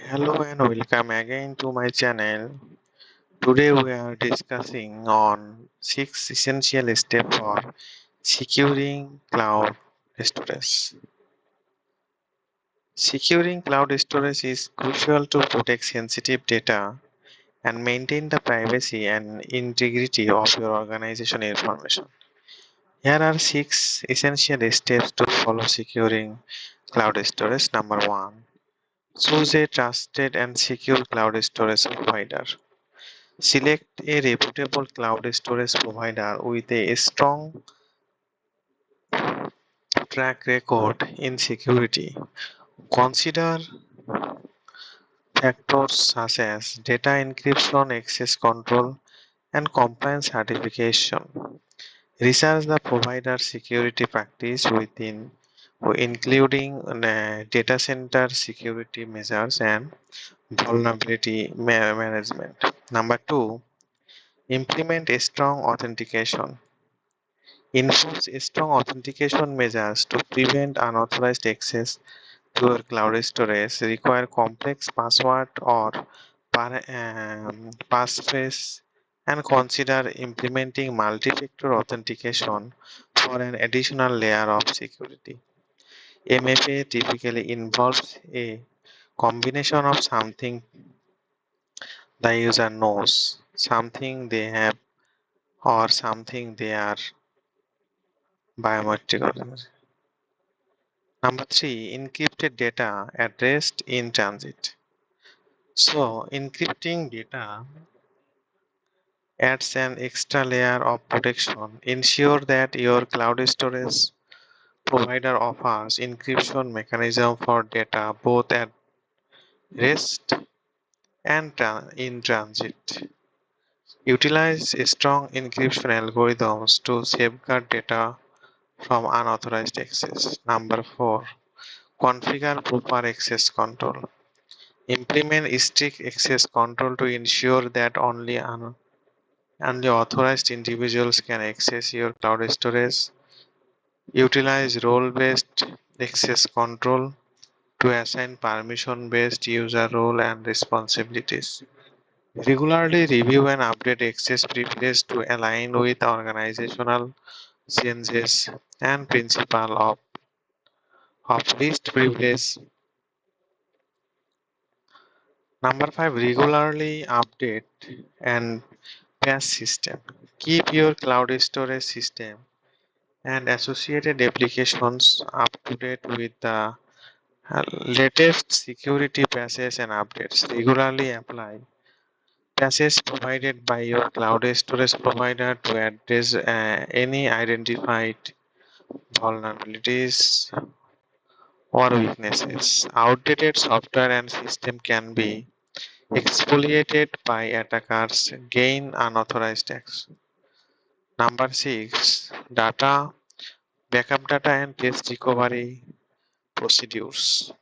Hello and welcome again to my channel. Today we are discussing on 6 essential steps for securing cloud storage. Securing cloud storage is crucial to protect sensitive data and maintain the privacy and integrity of your organization information. Here are 6 essential steps to follow securing cloud storage. Number 1. Choose a trusted and secure cloud storage provider. Select a reputable cloud storage provider with a strong track record in security. Consider factors such as data encryption, access control, and compliance certification. Research the provider security practice including data center security measures and vulnerability management. Number 2. Implement a strong authentication. Enforce strong authentication measures to prevent unauthorized access to your cloud storage. Require complex password or passphrase and consider implementing multi-factor authentication for an additional layer of security. MFA typically involves a combination of something the user knows, something they have, or something they are biometric. Number 3, encrypted data at rest in transit. So, encrypting data adds an extra layer of protection. Ensure that your cloud storage provider offers encryption mechanism for data both at rest and in transit. Utilize strong encryption algorithms to safeguard data from unauthorized access. Number 4, configure proper access control. Implement strict access control to ensure that only authorized individuals can access your cloud storage. Utilize role-based access control to assign permission-based user role and responsibilities. Regularly review and update access privilege to align with organizational changes and principle of least privilege. Number 5, regularly update and patch system. Keep your cloud storage system and associated applications up to date with the latest security patches and updates. Regularly apply patches provided by your cloud storage provider to address any identified vulnerabilities or weaknesses. Outdated software and system can be exfoliated by attackers gain unauthorized access. Number 6, data backup data and test recovery procedures.